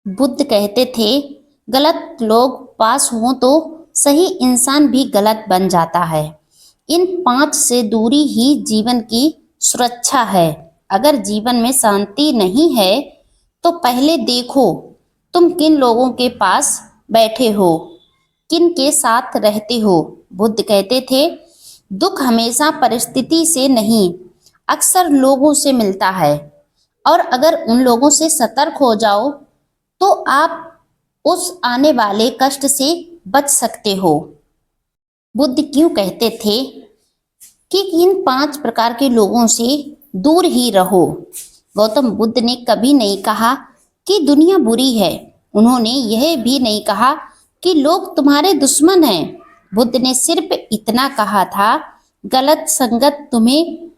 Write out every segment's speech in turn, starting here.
बुद्ध कहते थे, गलत लोग पास हों तो सही इंसान भी गलत बन जाता है। इन 5 से दूरी ही जीवन की सुरक्षा है। अगर जीवन में शांति नहीं है तो पहले देखो तुम किन लोगों के पास बैठे हो, किन के साथ रहते हो। बुद्ध कहते थे, दुख हमेशा परिस्थिति से नहीं, अक्सर लोगों से मिलता है, और अगर उन लोगों से सतर्क हो जाओ तो आप उस आने वाले कष्ट से बच सकते हो। बुद्ध क्यों कहते थे कि इन 5 प्रकार के लोगों से दूर ही रहो। गौतम बुद्ध ने कभी नहीं कहा कि दुनिया बुरी है। उन्होंने यह भी नहीं कहा कि लोग तुम्हारे दुश्मन हैं। बुद्ध ने सिर्फ इतना कहा था, गलत संगत तुम्हें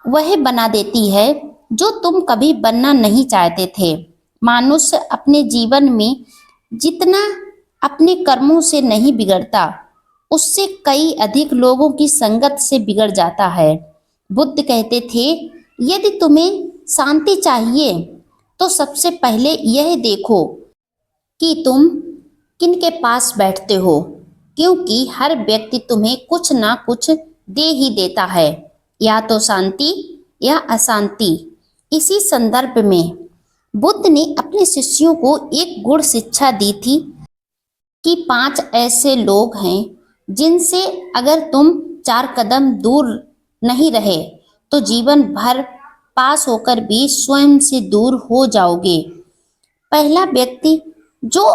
वह बना देती है जो तुम कभी बनना नहीं चाहते थे। मनुष्य अपने जीवन में जितना अपने कर्मों से नहीं बिगड़ता, उससे कई अधिक लोगों की संगत से बिगड़ जाता है। बुद्ध कहते थे, यदि तुम्हें शांति चाहिए तो सबसे पहले यह देखो कि तुम किनके पास बैठते हो, क्योंकि हर व्यक्ति तुम्हें कुछ ना कुछ दे ही देता है, या तो शांति या अशांति। इसी संदर्भ में बुद्ध ने अपने शिष्यों को एक गुण शिक्षा दी थी कि 5 ऐसे लोग हैं जिनसे अगर तुम 4 कदम दूर नहीं रहे तो जीवन भर पास होकर भी स्वयं से दूर हो जाओगे। पहला व्यक्ति जो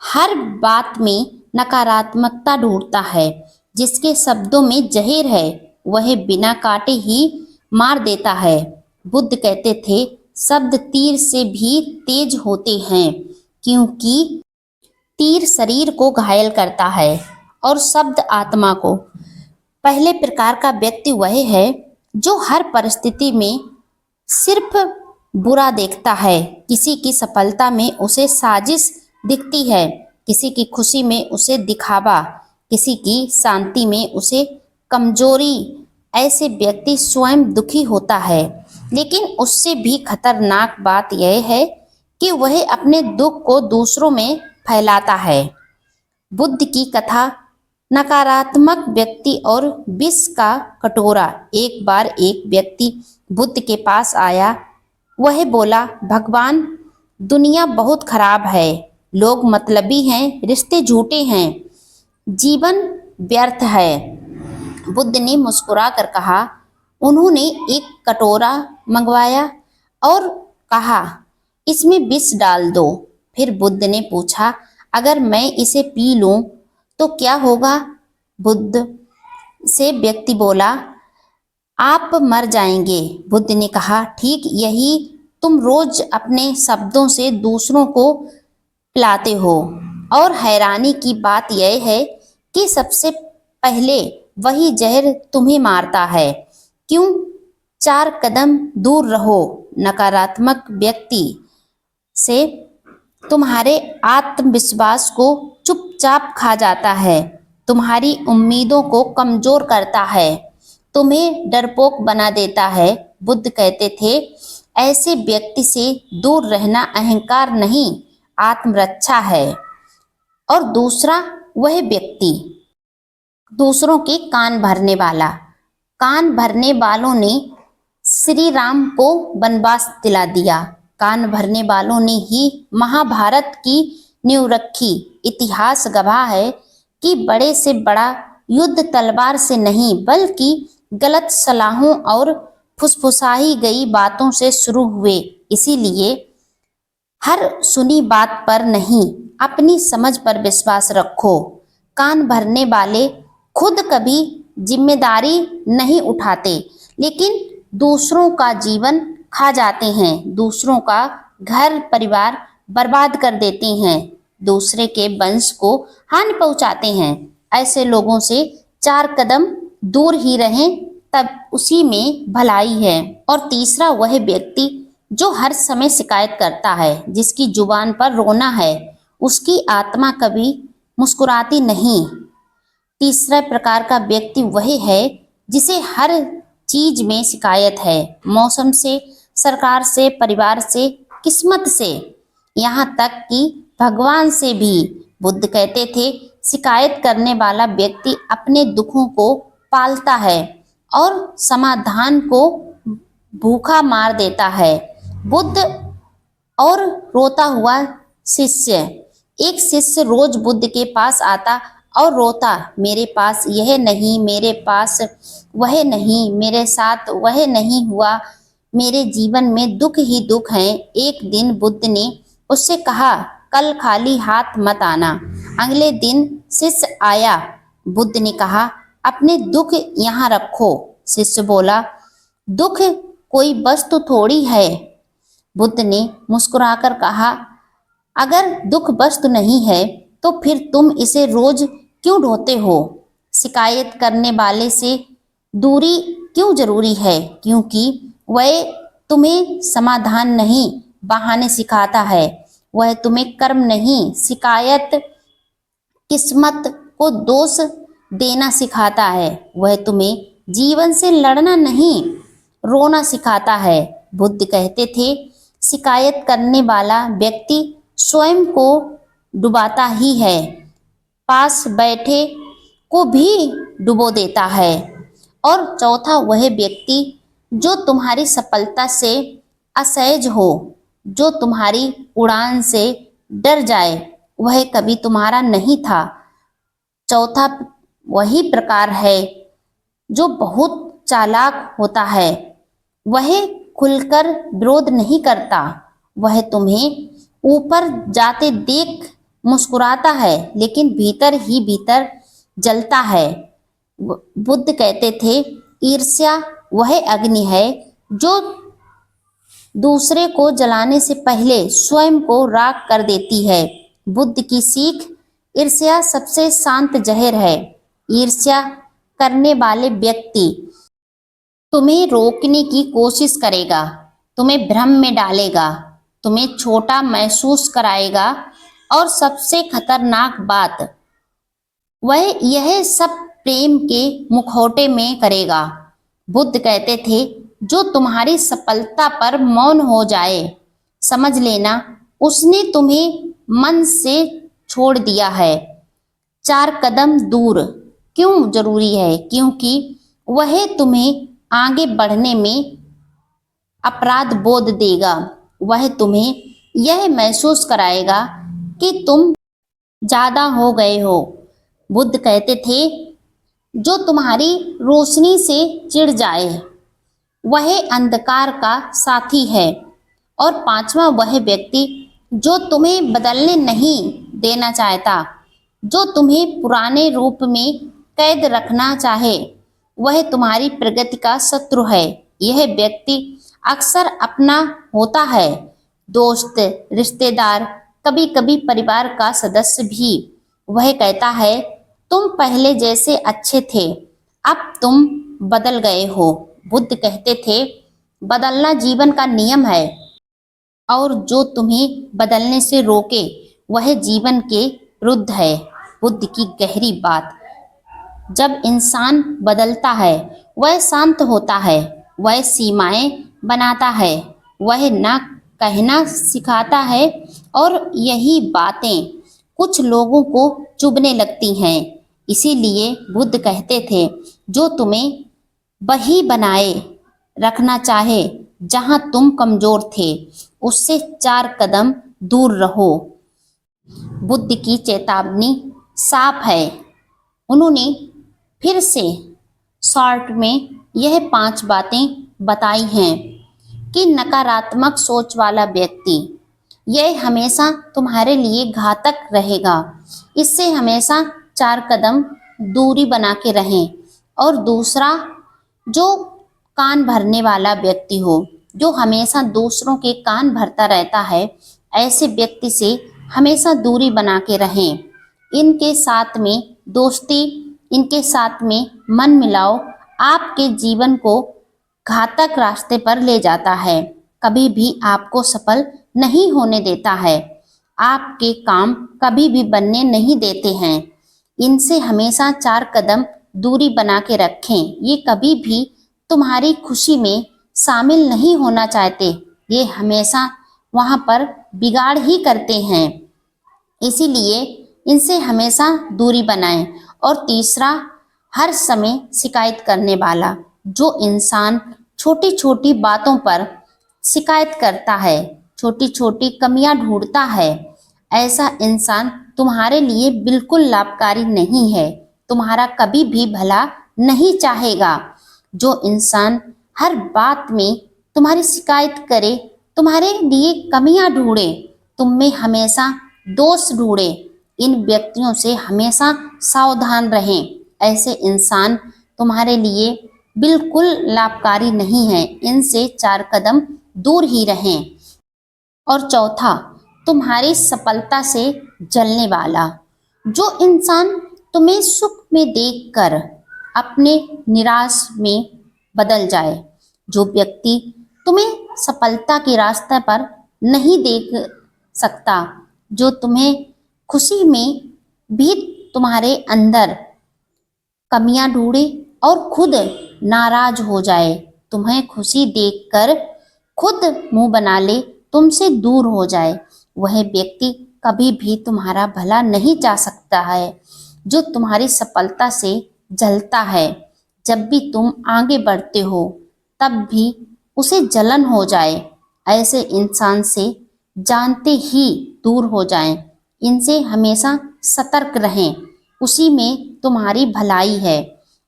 हर बात में नकारात्मकता ढूंढता है, जिसके शब्दों में जहर है, वह बिना काटे ही मार देता है। बुद्ध कहते थे, शब्द तीर से भी तेज होते हैं, क्योंकि तीर शरीर को घायल करता है और शब्द आत्मा को। पहले प्रकार का व्यक्ति वह है जो हर परिस्थिति में सिर्फ बुरा देखता है। किसी की सफलता में उसे साजिश दिखती है, किसी की खुशी में उसे दिखावा, किसी की शांति में उसे कमजोरी। ऐसे व्यक्ति स्वयं दुखी होता है, लेकिन उससे भी खतरनाक बात यह है कि वह अपने दुख को दूसरों में फैलाता है। बुद्ध की कथा, नकारात्मक व्यक्ति और विष का कटोरा। एक बार एक व्यक्ति बुद्ध के पास आया। वह बोला, भगवान, दुनिया बहुत खराब है, लोग मतलबी हैं, रिश्ते झूठे हैं, जीवन व्यर्थ है। बुद्ध ने मुस्कुरा कर कहा। उन्होंने एक कटोरा मंगवाया और कहा, इसमें विष डाल दो। फिर बुद्ध ने पूछा, अगर मैं इसे पी लूं तो क्या होगा? बुद्ध से व्यक्ति बोला, आप मर जाएंगे। बुद्ध ने कहा, ठीक यही तुम रोज अपने शब्दों से दूसरों को पिलाते हो। और हैरानी की बात यह है कि सबसे पहले वही जहर तुम्हें मारता है। क्यों? 4 कदम दूर रहो। नकारात्मक व्यक्ति से तुम्हारे आत्मविश्वास को चुपचाप खा जाता है, तुम्हारी उम्मीदों को कमजोर करता है, तुम्हें डरपोक बना देता है। बुद्ध कहते थे, ऐसे व्यक्ति से दूर रहना अहंकार नहीं, आत्मरक्षा है। और दूसरा वह व्यक्ति, दूसरों के कान भरने वाला। कान भरने वालों ने श्री राम को वनवास दिला दिया। कान भरने वालों ने ही महाभारत की नींव रखी। इतिहास गवाह है कि बड़े से बड़ा युद्ध तलवार से नहीं, बल्कि गलत सलाहों और फुसफुसाई गई बातों से शुरू हुए। इसीलिए हर सुनी बात पर नहीं, अपनी समझ पर विश्वास रखो। कान भरने वाले खुद कभी जिम्मेदारी नहीं उठाते, लेकिन दूसरों का जीवन खा जाते हैं, दूसरों का घर परिवार बर्बाद कर देते हैं, दूसरे के वंश को हानि पहुंचाते हैं। ऐसे लोगों से 4 कदम दूर ही रहें, तब उसी में भलाई है। और तीसरा वह व्यक्ति जो हर समय शिकायत करता है, जिसकी जुबान पर रोना है, उसकी आत्मा कभी मुस्कुराती नहीं। तीसरा प्रकार का व्यक्ति वह है जिसे हर चीज में शिकायत है, मौसम से, सरकार से, परिवार से, किस्मत से। यहाँ तक कि भगवान से भी। बुद्ध कहते थे, शिकायत करने वाला व्यक्ति अपने दुखों को पालता है और समाधान को भूखा मार देता है। बुद्ध और रोता हुआ शिष्य। एक शिष्य रोज बुद्ध के पास आता और रोता, मेरे पास यह नहीं, मेरे पास वह नहीं, मेरे साथ वह नहीं हुआ, मेरे जीवन में दुख ही दुख हैं। एक दिन बुद्ध ने उससे कहा, कल खाली हाथ मत आना। अगले दिन शिष्य आया। बुद्ध ने कहा, अपने दुख यहाँ रखो। शिष्य बोला, दुख कोई वस्तु थोड़ी है। बुद्ध ने मुस्कुराकर कहा, अगर दुख वस्तु नहीं है तो फिर तुम इसे रोज क्यों ढोते हो? शिकायत करने वाले से दूरी क्यों जरूरी है? क्योंकि वह तुम्हें समाधान नहीं, बहाने सिखाता है। वह तुम्हें कर्म नहीं, शिकायत किस्मत को दोष देना सिखाता है। वह तुम्हें जीवन से लड़ना नहीं, रोना सिखाता है। बुद्ध कहते थे, शिकायत करने वाला व्यक्ति स्वयं को डुबाता ही है, पास बैठे को भी डुबो देता है। और चौथा, वह व्यक्ति जो तुम्हारी सफलता से असहज हो, जो तुम्हारी उड़ान से डर जाए, वह कभी तुम्हारा नहीं था। चौथा वही प्रकार है जो बहुत चालाक होता है। वह खुलकर विरोध नहीं करता। वह तुम्हें ऊपर जाते देख मुस्कुराता है, लेकिन भीतर ही भीतर जलता है। बुद्ध कहते थे, ईर्ष्या वह अग्नि है जो दूसरे को जलाने से पहले स्वयं को राख कर देती है। बुद्ध की सीख, ईर्ष्या सबसे शांत जहर है। ईर्ष्या करने वाले व्यक्ति तुम्हें रोकने की कोशिश करेगा, तुम्हें भ्रम में डालेगा, तुम्हें छोटा महसूस कराएगा और सबसे खतरनाक बात, वह यह सब प्रेम के मुखौटे में करेगा। बुद्ध कहते थे, जो तुम्हारी सफलता पर मौन हो जाए, समझ लेना उसने तुम्हें मन से छोड़ दिया है। 4 कदम दूर क्यों जरूरी है? क्योंकि वह तुम्हें आगे बढ़ने में अपराध बोध देगा। वह तुम्हें यह महसूस कराएगा कि तुम ज्यादा हो गए हो। बुद्ध कहते थे, जो तुम्हारी रोशनी से चिढ़ जाए वह अंधकार का साथी है। और 5वां, वह व्यक्ति जो तुम्हें बदलने नहीं देना चाहता, जो तुम्हें पुराने रूप में कैद रखना चाहे, वह तुम्हारी प्रगति का शत्रु है। यह व्यक्ति अक्सर अपना होता है, दोस्त, रिश्तेदार, कभी कभी परिवार का सदस्य भी। वह कहता है, तुम पहले जैसे अच्छे थे, अब तुम बदल गए हो। बुद्ध कहते थे, बदलना जीवन का नियम है और जो तुम्हें बदलने से रोके वह जीवन के विरुद्ध है। बुद्ध की गहरी बात, जब इंसान बदलता है वह शांत होता है, वह सीमाएं बनाता है, वह ना कहना सिखाता है और यही बातें कुछ लोगों को चुभने लगती हैं। इसीलिए बुद्ध कहते थे, जो तुम्हें वही बनाए रखना चाहे जहां तुम कमजोर थे, उससे 4 कदम दूर रहो। बुद्ध की चेतावनी साफ है। उन्होंने फिर से शॉर्ट में यह 5 बातें बताई हैं कि नकारात्मक सोच वाला व्यक्ति, यह हमेशा तुम्हारे लिए घातक रहेगा। इससे हमेशा 4 कदम दूरी बना के रहें। और दूसरा, जो कान भरने वाला व्यक्ति हो, जो हमेशा दूसरों के कान भरता रहता है, ऐसे व्यक्ति से हमेशा दूरी बना के रहें। इनके साथ में दोस्ती, इनके साथ में मन मिलाओ आपके जीवन को घातक रास्ते पर ले जाता है, कभी भी आपको सफल नहीं होने देता है, आपके काम कभी भी बनने नहीं देते हैं। इनसे हमेशा 4 कदम दूरी बना के रखें। ये कभी भी तुम्हारी खुशी में शामिल नहीं होना चाहते। ये हमेशा वहाँ पर बिगाड़ ही करते हैं। इसीलिए इनसे हमेशा दूरी बनाएं। और तीसरा, हर समय शिकायत करने वाला, जो इंसान छोटी छोटी बातों पर शिकायत करता है, छोटी छोटी कमियां ढूंढता है, ऐसा इंसान तुम्हारे लिए बिल्कुल लाभकारी नहीं है, तुम्हारा कभी भी भला नहीं चाहेगा। जो इंसान हर बात में तुम्हारी शिकायत करे, तुम्हारे लिए कमियां ढूंढे, तुम में हमेशा दोष ढूंढे, इन व्यक्तियों से हमेशा सावधान रहें। ऐसे इंसान तुम्हारे लिए बिल्कुल लाभकारी नहीं है, इनसे 4 कदम दूर ही रहें। और चौथा, तुम्हारी सफलता से जलने वाला, जो इंसान तुम्हें सुख में देखकर अपने निराश में बदल जाए, जो व्यक्ति तुम्हें सफलता के रास्ते पर नहीं देख सकता, जो तुम्हें खुशी में भी तुम्हारे अंदर कमियां ढूंढे और खुद नाराज हो जाए, तुम्हें खुशी देखकर खुद मुंह बना ले, तुमसे दूर हो जाए, वह व्यक्ति कभी भी तुम्हारा भला नहीं चाह सकता है। जो तुम्हारी सफलता से जलता है, जब भी तुम आगे बढ़ते हो तब भी उसे जलन हो जाए, ऐसे इंसान से जानते ही दूर हो जाएं। इनसे हमेशा सतर्क रहें, उसी में तुम्हारी भलाई है।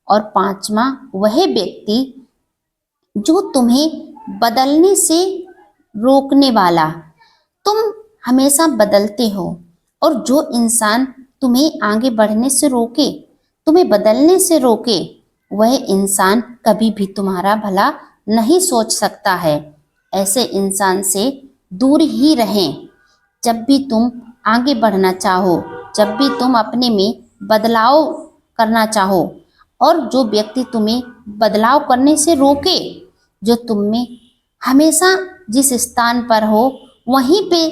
और पांचवा, वह व्यक्ति जो तुम्हें बदलने से रोकने वाला, तुम हमेशा बदलते हो, और जो इंसान तुम्हें आगे बढ़ने से रोके, तुम्हें बदलने से रोके, वह इंसान कभी भी तुम्हारा भला नहीं सोच सकता है। ऐसे इंसान से दूर ही रहें। जब भी तुम आगे बढ़ना चाहो, जब भी तुम अपने में बदलाव करना चाहो, और जो व्यक्ति तुम्हें बदलाव करने से रोके, जो तुम में हमेशा जिस स्थान पर हो वहीं पे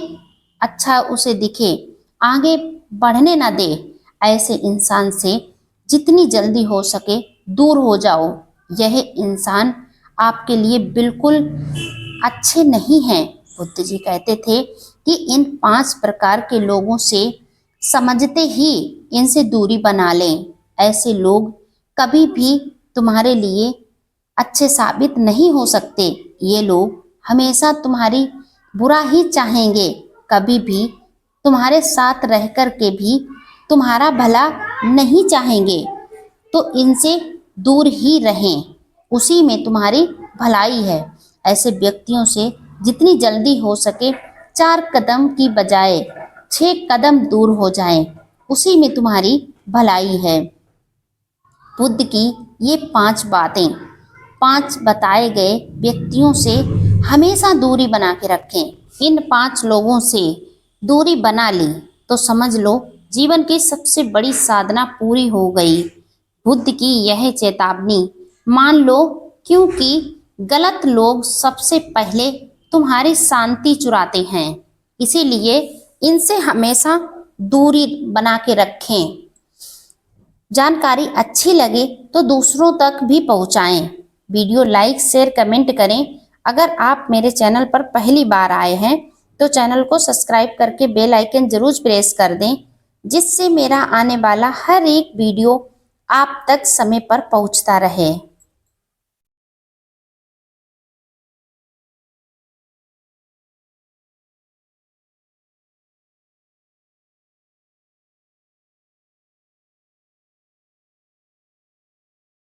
अच्छा उसे दिखे, आगे बढ़ने ना दे, ऐसे इंसान से जितनी जल्दी हो सके दूर हो जाओ। यह इंसान आपके लिए बिल्कुल अच्छे नहीं हैं। बुद्ध जी कहते थे कि इन 5 प्रकार के लोगों से समझते ही इनसे दूरी बना लें। ऐसे लोग कभी भी तुम्हारे लिए अच्छे साबित नहीं हो सकते। ये लोग हमेशा तुम्हारी बुरा ही चाहेंगे, कभी भी तुम्हारे साथ रह कर के भी तुम्हारा भला नहीं चाहेंगे। तो इनसे दूर ही रहें, उसी में तुम्हारी भलाई है। ऐसे व्यक्तियों से जितनी जल्दी हो सके 4 कदम की बजाय 6 कदम दूर हो जाएं, उसी में तुम्हारी भलाई है। बुद्ध की ये 5 बातें, 5 बताए गए व्यक्तियों से हमेशा दूरी बना के रखें। इन 5 लोगों से दूरी बना ली तो समझ लो जीवन की सबसे बड़ी साधना पूरी हो गई। बुद्ध की यह चेतावनी मान लो, क्योंकि गलत लोग सबसे पहले तुम्हारी शांति चुराते हैं। इसीलिए इनसे हमेशा दूरी बना के रखें। जानकारी अच्छी लगे तो दूसरों तक भी पहुंचाएं। वीडियो लाइक, शेयर, कमेंट करें। अगर आप मेरे चैनल पर पहली बार आए हैं तो चैनल को सब्सक्राइब करके बेल आइकन जरूर प्रेस कर दें, जिससे मेरा आने वाला हर एक वीडियो आप तक समय पर पहुंचता रहे।